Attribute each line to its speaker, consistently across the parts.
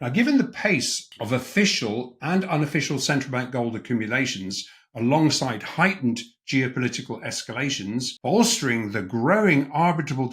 Speaker 1: Now, given the pace of official and unofficial central bank gold accumulations alongside heightened geopolitical escalations, bolstering the growing arbitrable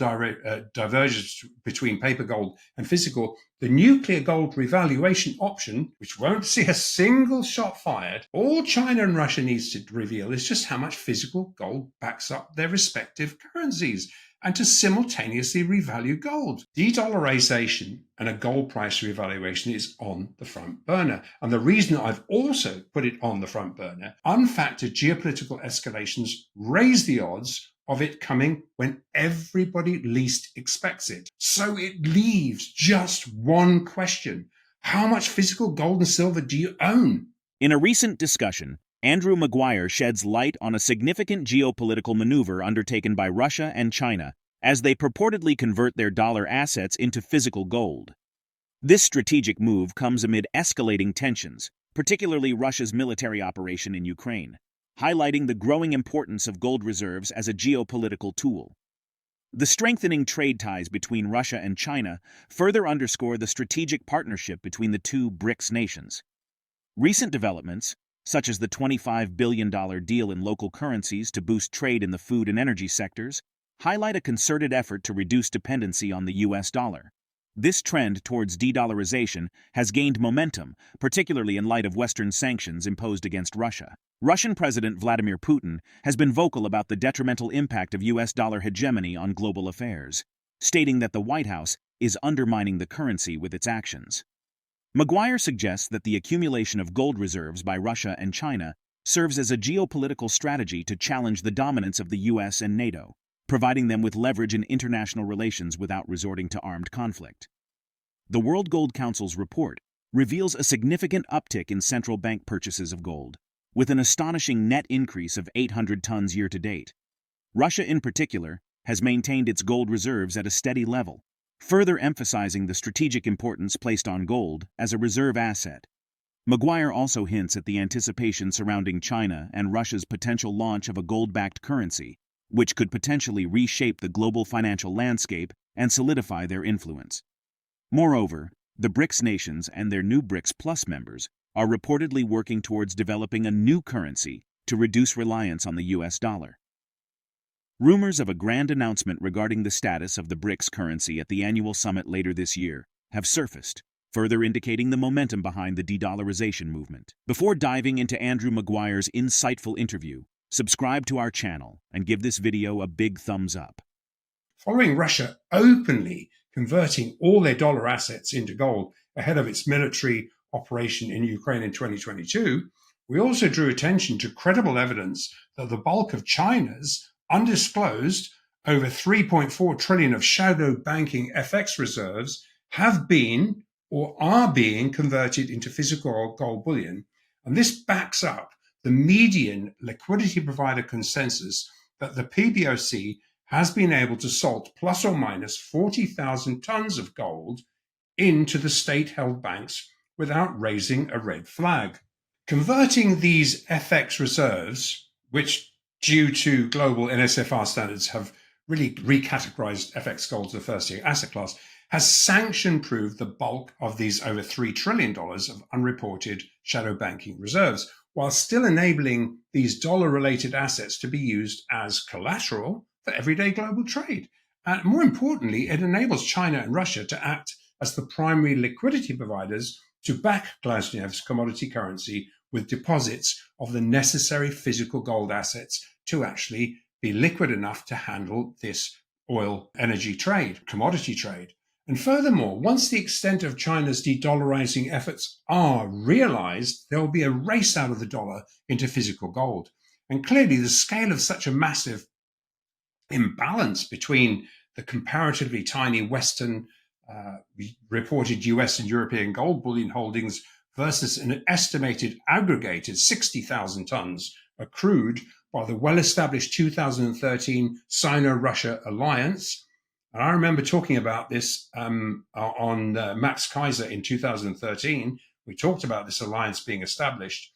Speaker 1: divergence between paper gold and physical, the nuclear gold revaluation option, which won't see a single shot fired, all China and Russia needs to reveal is just how much physical gold backs up their respective currencies, and to simultaneously revalue gold. De-dollarization and a gold price revaluation is on the front burner. And the reason I've also put it on the front burner, unfactored geopolitical escalations raise the odds of it coming when everybody least expects it. So it leaves just one question. How much physical gold and silver do you own?
Speaker 2: In a recent discussion, AndrewMaguire sheds light on a significant geopolitical maneuver undertaken by Russia and China as they purportedly convert their dollar assets into physical gold. This strategic move comes amid escalating tensions, particularly Russia's military operation in Ukraine, highlighting the growing importance of gold reserves as a geopolitical tool. The strengthening trade ties between Russia and China further underscore the strategic partnership between the two BRICS nations. Recent developments, such as the $25 billion deal in local currencies to boost trade in the food and energy sectors, highlight a concerted effort to reduce dependency on the US dollar. This trend towards de-dollarization has gained momentum, particularly in light of Western sanctions imposed against Russia. Russian President Vladimir Putin has been vocal about the detrimental impact of US dollar hegemony on global affairs, stating that the White House is undermining the currency with its actions. Maguire suggests that the accumulation of gold reserves by Russia and China serves as a geopolitical strategy to challenge the dominance of the US and NATO, providing them with leverage in international relations without resorting to armed conflict. The World Gold Council's report reveals a significant uptick in central bank purchases of gold, with an astonishing net increase of 800 tons year-to-date. Russia, in particular, has maintained its gold reserves at a steady level, further emphasizing the strategic importance placed on gold as a reserve asset. Maguire also hints at the anticipation surrounding China and Russia's potential launch of a gold-backed currency, which could potentially reshape the global financial landscape and solidify their influence. Moreover, the BRICS nations and their new BRICS Plus members are reportedly working towards developing a new currency to reduce reliance on the US dollar. Rumors of a grand announcement regarding the status of the BRICS currency at the annual summit later this year have surfaced, further indicating the momentum behind the de-dollarization movement. Before diving into AndrewMaguire's insightful interview, subscribe to our channel and give this video a big thumbs up.
Speaker 1: Following Russia openly converting all their dollar assets into gold ahead of its military operation in Ukraine in 2022, we also drew attention to credible evidence that the bulk of China's undisclosed over 3.4 trillion of shadow banking FX reserves have been or are being converted into physical gold bullion. And this backs up the median liquidity provider consensus that the PBOC has been able to salt plus or minus 40,000 tons of gold into the state-held banks without raising a red flag. Converting these FX reserves, which due to global NSFR standards have really recategorized FX gold to the first-tier asset class, has sanction-proved the bulk of these over $3 trillion of unreported shadow banking reserves, while still enabling these dollar-related assets to be used as collateral for everyday global trade. And more importantly, it enables China and Russia to act as the primary liquidity providers to back Glasnev's commodity currency with deposits of the necessary physical gold assets to actually be liquid enough to handle this oil energy trade, commodity trade. And furthermore, once the extent of China's de-dollarizing efforts are realized, there will be a race out of the dollar into physical gold. And clearly, the scale of such a massive imbalance between the comparatively tiny Western reported US and European gold bullion holdings versus an estimated aggregated 60,000 tons accrued by the well-established 2013 Sino-Russia alliance. And I remember talking about this on Max Kaiser in 2013. We talked about this alliance being established.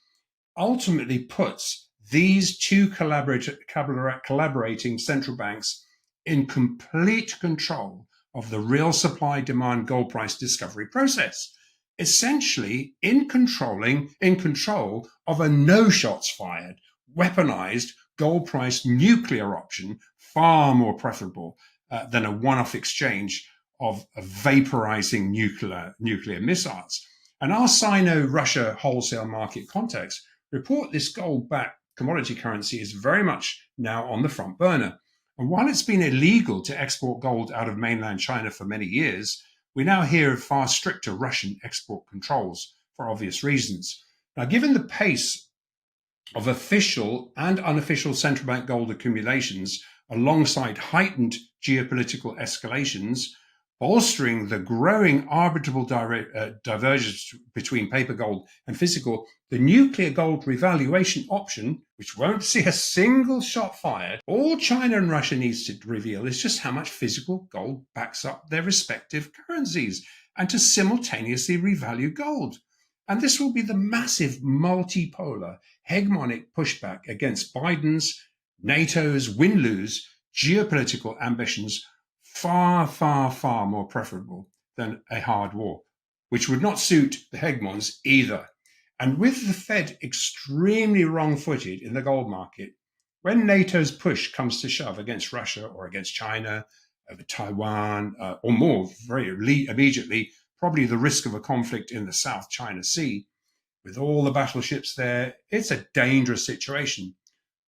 Speaker 1: Ultimately puts these two collaborating central banks in complete control of the real supply-demand gold price discovery process. essentially in control of a no shots fired, weaponized gold price nuclear option, far more preferable than a one-off exchange of vaporizing nuclear missiles. And our Sino-Russia wholesale market context report this gold-backed commodity currency is very much now on the front burner. And while it's been illegal to export gold out of mainland China for many years, we now hear of far stricter Russian export controls for obvious reasons. Now, given the pace of official and unofficial central bank gold accumulations alongside heightened geopolitical escalations, bolstering the growing arbitrable divergence between paper gold and physical, the nuclear gold revaluation option, which won't see a single shot fired, all China and Russia needs to reveal is just how much physical gold backs up their respective currencies and to simultaneously revalue gold. And this will be the massive multipolar hegemonic pushback against Biden's, NATO's win-lose geopolitical ambitions, far, far, far more preferable than a hard war, which would not suit the hegemons either. And with the Fed extremely wrong-footed in the gold market, when NATO's push comes to shove against Russia or against China, over Taiwan, or more, very immediately, probably the risk of a conflict in the South China Sea, with all the battleships there, it's a dangerous situation.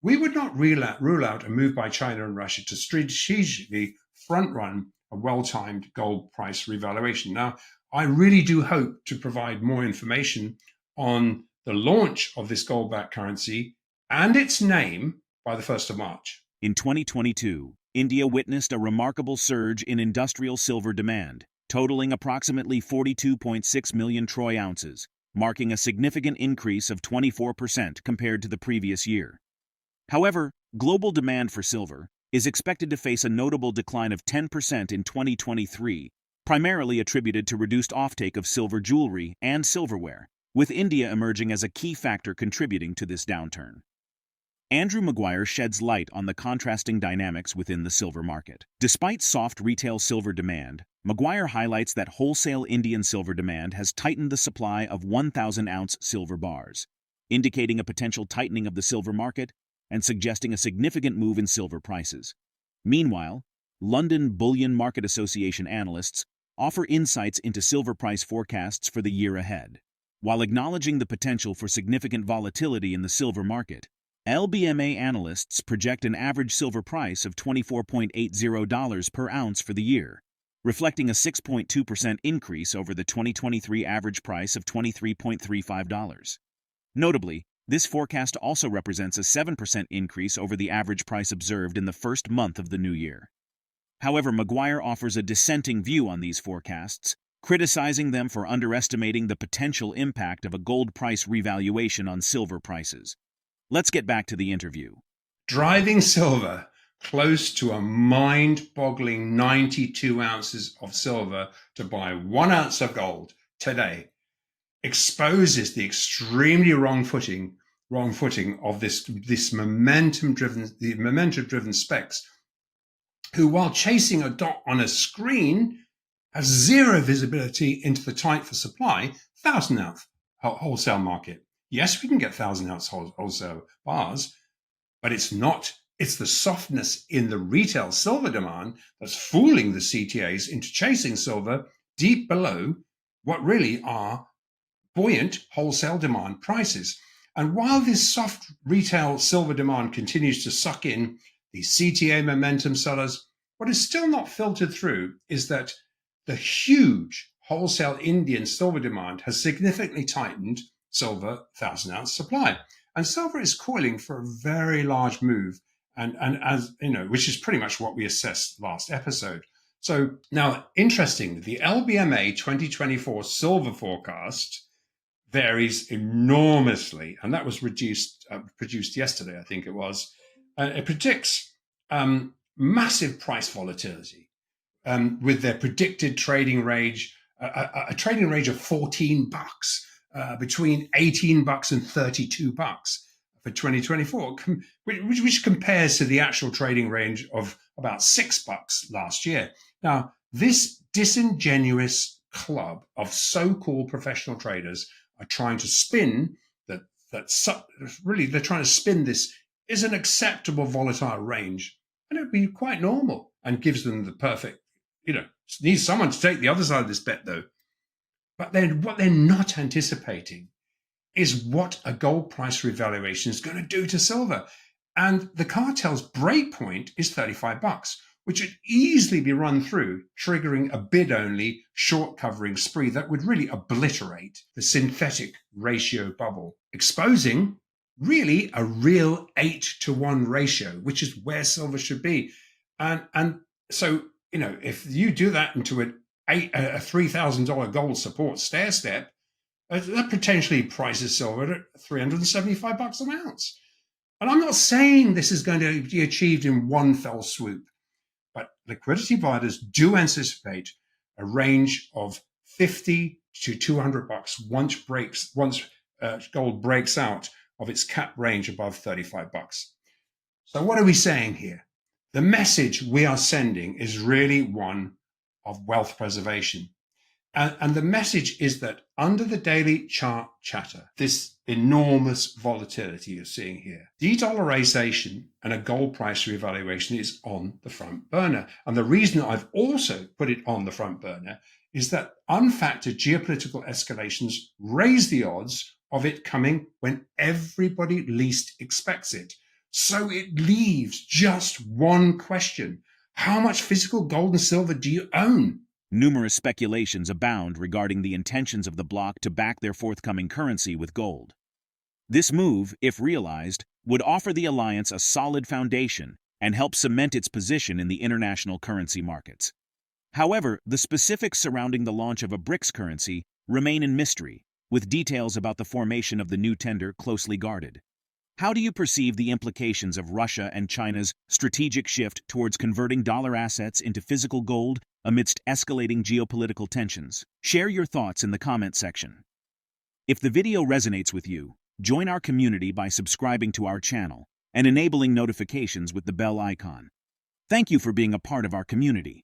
Speaker 1: We would not rule out a move by China and Russia to strategically front-run a well-timed gold price revaluation. Now, I really do hope to provide more information on the launch of this gold-backed currency and its name by the 1st of March.
Speaker 2: In 2022, India witnessed a remarkable surge in industrial silver demand, totaling approximately 42.6 million troy ounces, marking a significant increase of 24% compared to the previous year. However, global demand for silver is expected to face a notable decline of 10% in 2023, primarily attributed to reduced offtake of silver jewelry and silverware, with India emerging as a key factor contributing to this downturn. AndrewMaguire sheds light on the contrasting dynamics within the silver market. Despite soft retail silver demand, Maguire highlights that wholesale Indian silver demand has tightened the supply of 1,000-ounce silver bars, indicating a potential tightening of the silver market and suggesting a significant move in silver prices. Meanwhile, London Bullion Market Association analysts offer insights into silver price forecasts for the year ahead. While acknowledging the potential for significant volatility in the silver market, LBMA analysts project an average silver price of $24.80 per ounce for the year, reflecting a 6.2% increase over the 2023 average price of $23.35. Notably, this forecast also represents a 7% increase over the average price observed in the first month of the new year. However, Maguire offers a dissenting view on these forecasts, criticizing them for underestimating the potential impact of a gold price revaluation on silver prices. Let's get back to the interview.
Speaker 1: Driving silver close to a mind-boggling 92 ounces of silver to buy 1 ounce of gold today exposes the extremely wrong footing of this momentum-driven specs, who, while chasing a dot on a screen, has zero visibility into the tight for supply 1,000-ounce wholesale market. Yes, we can get 1,000-ounce wholesale bars, but it's the softness in the retail silver demand that's fooling the CTAs into chasing silver deep below what really are buoyant wholesale demand prices. And while this soft retail silver demand continues to suck in the CTA momentum sellers, what is still not filtered through is that the huge wholesale Indian silver demand has significantly tightened silver 1,000-ounce supply. And silver is coiling for a very large move, and as you know, which is pretty much what we assessed last episode. So now, interestingly, the LBMA 2024 silver forecast varies enormously, and that was produced yesterday, I think it was. It predicts massive price volatility with their predicted trading range, a trading range of $14, between $18 and $32 for 2024, which compares to the actual trading range of about $6 last year. Now, this disingenuous club of so-called professional traders are trying to spin really they're trying to spin this is an acceptable volatile range, and it would be quite normal and gives them the perfect, needs someone to take the other side of this bet though. But then what they're not anticipating is what a gold price revaluation is going to do to silver. And the cartel's break point is $35, which would easily be run through, triggering a bid-only short covering spree that would really obliterate the synthetic ratio bubble, exposing really a real 8-to-1 ratio, which is where silver should be. And so, if you do that into a $3,000 gold support stair step, that potentially prices silver at $375 an ounce. And I'm not saying this is going to be achieved in one fell swoop, but liquidity providers do anticipate a range of $50 to $200 once gold breaks out of its cap range above $35. So what are we saying here? The message we are sending is really one of wealth preservation. And the message is that under the daily chart chatter, this enormous volatility you're seeing here, de-dollarization and a gold price revaluation is on the front burner. And the reason I've also put it on the front burner is that unfactored geopolitical escalations raise the odds of it coming when everybody least expects it. So it leaves just one question. How much physical gold and silver do you own?
Speaker 2: Numerous speculations abound regarding the intentions of the bloc to back their forthcoming currency with gold. This move, if realized, would offer the alliance a solid foundation and help cement its position in the international currency markets. However, the specifics surrounding the launch of a BRICS currency remain in mystery, with details about the formation of the new tender closely guarded. How do you perceive the implications of Russia and China's strategic shift towards converting dollar assets into physical gold amidst escalating geopolitical tensions? Share your thoughts in the comment section. If the video resonates with you, join our community by subscribing to our channel and enabling notifications with the bell icon. Thank you for being a part of our community.